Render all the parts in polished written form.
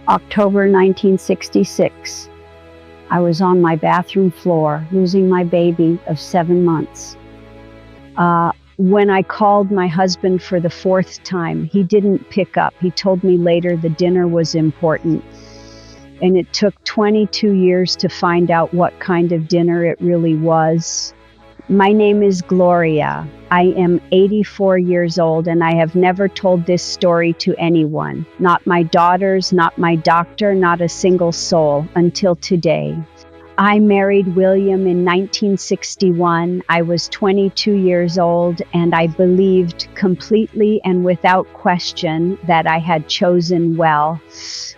October 1966. I was on my bathroom floor, losing my baby of 7 months. When I called my husband for the 4th time, he didn't pick up. He told me later the dinner was important. And it took 22 years to find out what kind of dinner it really was. My name is Gloria. I am 84 years old, and I have never told this story to anyone. Not my daughters, not my doctor, not a single soul, until today. I married William in 1961. I was 22 years old, and I believed completely and without question that I had chosen well.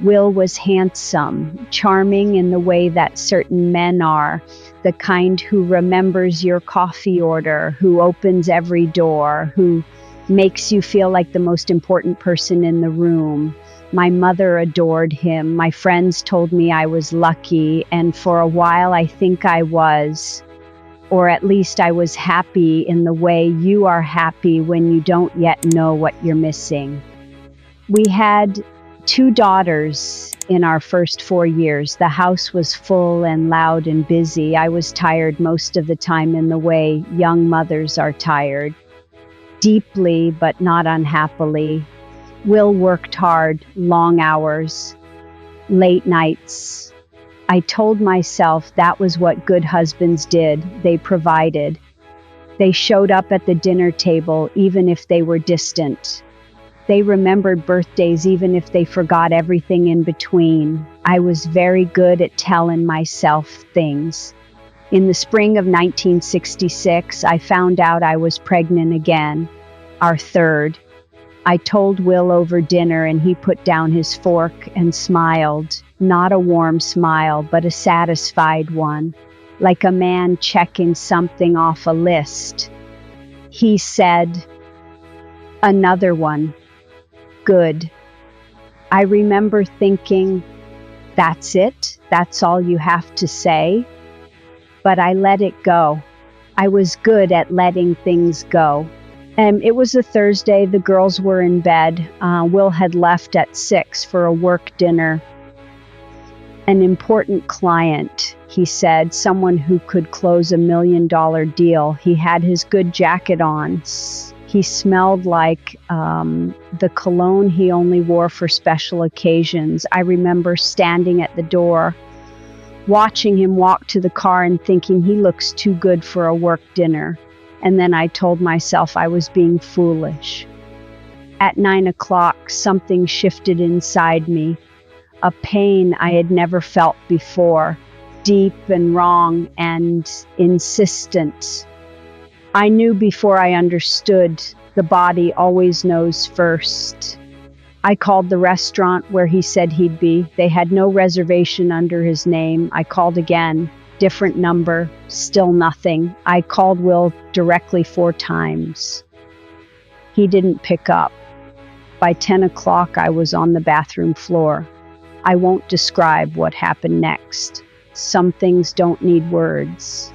Will was handsome, charming in the way that certain men are, the kind who remembers your coffee order, who opens every door, who makes you feel like the most important person in the room. My mother adored him. My friends told me I was lucky, and for a while I think I was. Or at least I was happy in the way you are happy when you don't yet know what you're missing. We had 2 daughters in our first 4 years. The house was full and loud and busy. I was tired most of the time in the way young mothers are tired. Deeply, but not unhappily. Will worked hard, long hours, late nights. I told myself that was what good husbands did. They provided. They showed up at the dinner table even if they were distant. They remembered birthdays even if they forgot everything in between. I was very good at telling myself things. In the spring of 1966, I found out I was pregnant again, our 3rd. I told Will over dinner, and he put down his fork and smiled. Not a warm smile, but a satisfied one, like a man checking something off a list. He said, "Another one. Good." I remember thinking, that's it? That's all you have to say? But I let it go. I was good at letting things go. It was a Thursday. The girls were in bed. Will had left at 6 for a work dinner. An important client, he said, someone who could close $1 million deal. He had his good jacket on. He smelled like the cologne he only wore for special occasions. I remember standing at the door, watching him walk to the car and thinking he looks too good for a work dinner. And then I told myself I was being foolish. At 9 o'clock, something shifted inside me, a pain I had never felt before, deep and wrong and insistent. I knew before I understood. The body always knows first. I called the restaurant where he said he'd be. They had no reservation under his name. I called again. Different number, still nothing. I called Will directly 4 times. He didn't pick up. By 10 o'clock, I was on the bathroom floor. I won't describe what happened next. Some things don't need words.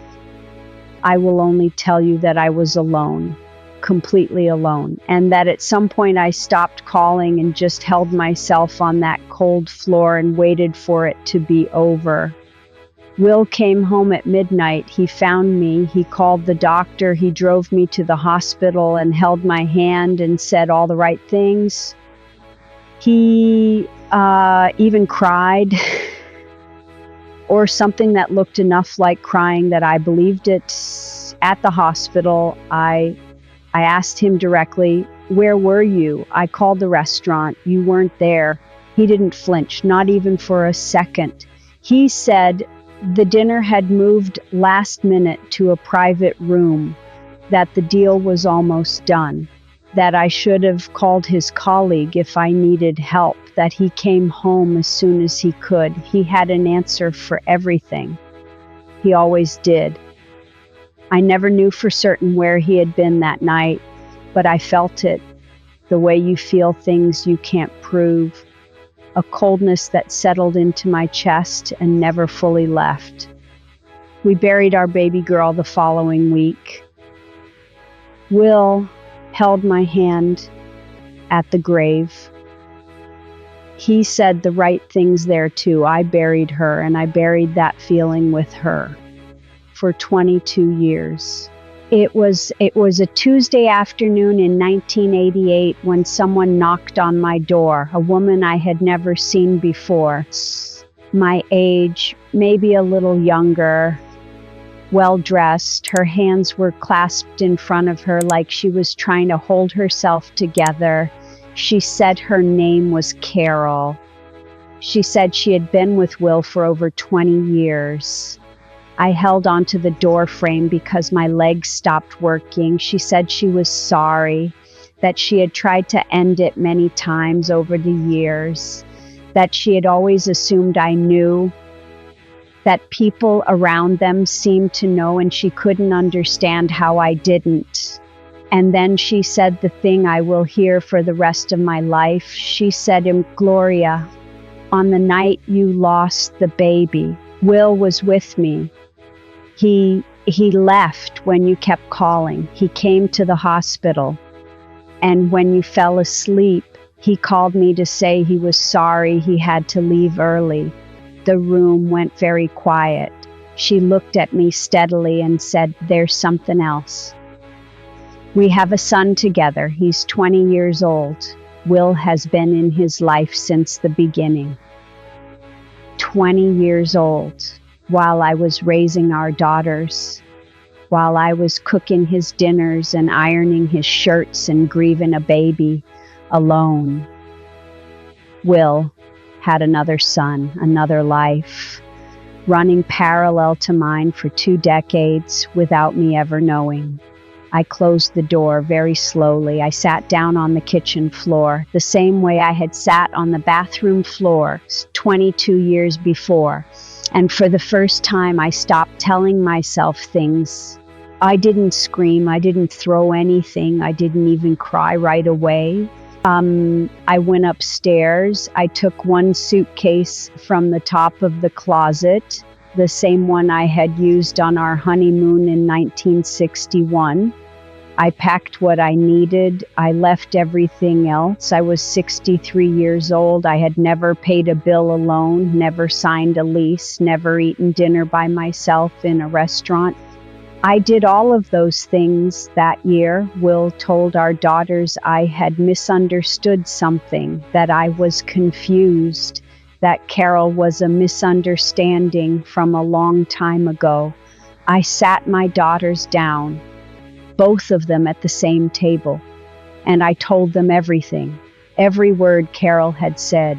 I will only tell you that I was alone, completely alone, and that at some point I stopped calling and just held myself on that cold floor and waited for it to be over. Will came home at midnight. He found me. He called the doctor. He drove me to the hospital and held my hand and said all the right things. He even cried, or something that looked enough like crying that I believed it. At the hospital, I asked him directly, "Where were you?" I called the restaurant. "You weren't there." He didn't flinch, not even for a second. He said the dinner had moved last minute to a private room, that the deal was almost done, that I should have called his colleague if I needed help, that he came home as soon as he could. He had an answer for everything. He always did. I never knew for certain where he had been that night, but I felt it, the way you feel things you can't prove. A coldness that settled into my chest and never fully left. We buried our baby girl the following week. Will held my hand at the grave. He said the right things there too. I buried her, and I buried that feeling with her for 22 years. It was a Tuesday afternoon in 1988 when someone knocked on my door, a woman I had never seen before. My age, maybe a little younger, well-dressed. Her hands were clasped in front of her like she was trying to hold herself together. She said her name was Carol. She said she had been with Will for over 20 years. I held onto the door frame because my legs stopped working. She said she was sorry, that she had tried to end it many times over the years, that she had always assumed I knew, that people around them seemed to know and she couldn't understand how I didn't. And then she said the thing I will hear for the rest of my life. She said, Gloria, on the night you lost the baby, Will was with me. He left when you kept calling. He came to the hospital. And when you fell asleep, he called me to say he was sorry he had to leave early. The room went very quiet. She looked at me steadily and said, there's something else. We have a son together. He's 20 years old. Will has been in his life since the beginning. 20 years old. While I was raising our daughters, while I was cooking his dinners and ironing his shirts and grieving a baby alone, Will had another son, another life, running parallel to mine for 2 decades without me ever knowing. I closed the door very slowly. I sat down on the kitchen floor, the same way I had sat on the bathroom floor 22 years before. And for the first time, I stopped telling myself things. I didn't scream. I didn't throw anything. I didn't even cry right away. I went upstairs. I took one suitcase from the top of the closet, the same one I had used on our honeymoon in 1961. I packed what I needed. I left everything else. I was 63 years old. I had never paid a bill alone, never signed a lease, never eaten dinner by myself in a restaurant. I did all of those things that year. Will told our daughters I had misunderstood something, that I was confused, that Carol was a misunderstanding from a long time ago. I sat my daughters down, both of them at the same table, and I told them everything, every word Carol had said,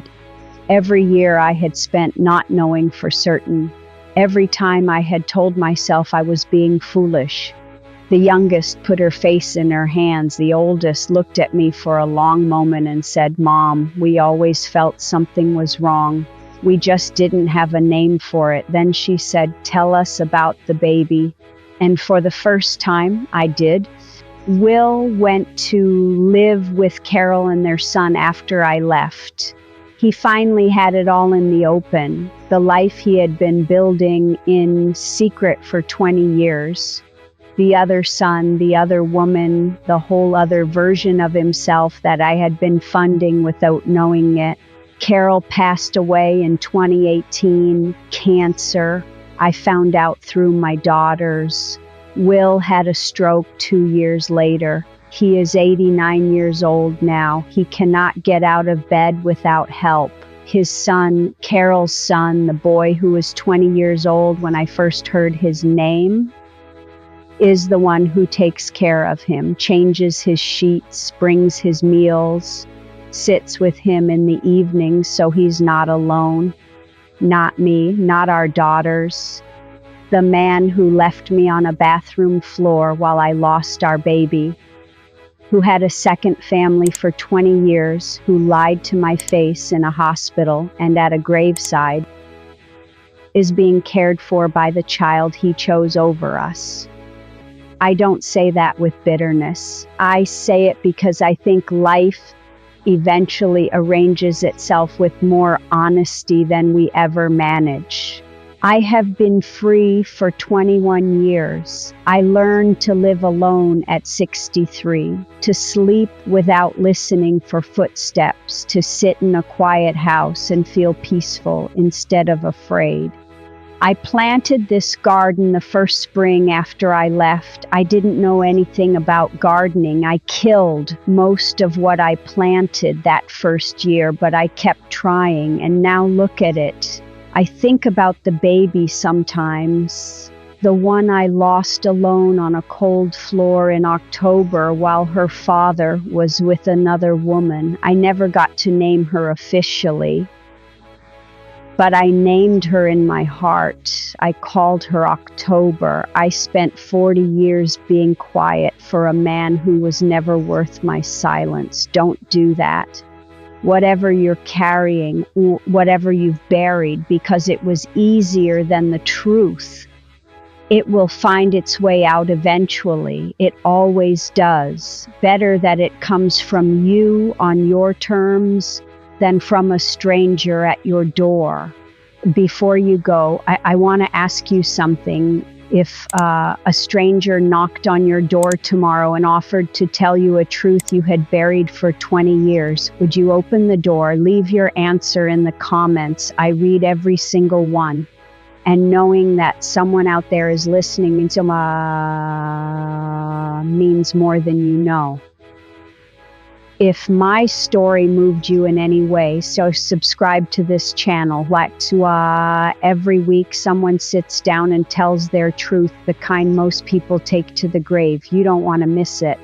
every year I had spent not knowing for certain, every time I had told myself I was being foolish. The youngest put her face in her hands. The oldest looked at me for a long moment and said, Mom, we always felt something was wrong. We just didn't have a name for it. Then she said, tell us about the baby. And for the first time, I did. Will went to live with Carol and their son after I left. He finally had it all in the open, the life he had been building in secret for 20 years. The other son, the other woman, the whole other version of himself that I had been funding without knowing it. Carol passed away in 2018, cancer. I found out through my daughters. Will had a stroke 2 years later. He is 89 years old now. He cannot get out of bed without help. His son, Carol's son, the boy who was 20 years old when I first heard his name, is the one who takes care of him, changes his sheets, brings his meals, sits with him in the evenings so he's not alone. Not me, not our daughters. The man who left me on a bathroom floor while I lost our baby, who had a second family for 20 years, who lied to my face in a hospital and at a graveside, is being cared for by the child he chose over us. I don't say that with bitterness. I say it because I think life eventually arranges itself with more honesty than we ever manage. I have been free for 21 years. I learned to live alone at 63, to sleep without listening for footsteps, to sit in a quiet house and feel peaceful instead of afraid. I planted this garden the first spring after I left. I didn't know anything about gardening. I killed most of what I planted that first year, but I kept trying, and now look at it. I think about the baby sometimes, the one I lost alone on a cold floor in October while her father was with another woman. I never got to name her officially, but I named her in my heart. I called her October. I spent 40 years being quiet for a man who was never worth my silence. Don't do that. Whatever you're carrying, whatever you've buried, because it was easier than the truth, it will find its way out eventually. It always does. Better that it comes from you on your terms than from a stranger at your door. Before you go, I want to ask you something. If a stranger knocked on your door tomorrow and offered to tell you a truth you had buried for 20 years, would you open the door? Leave your answer in the comments. I read every single one. And knowing that someone out there is listening means more than you know. If my story moved you in any way, so subscribe to this channel. Every week someone sits down and tells their truth, the kind most people take to the grave. You don't want to miss it.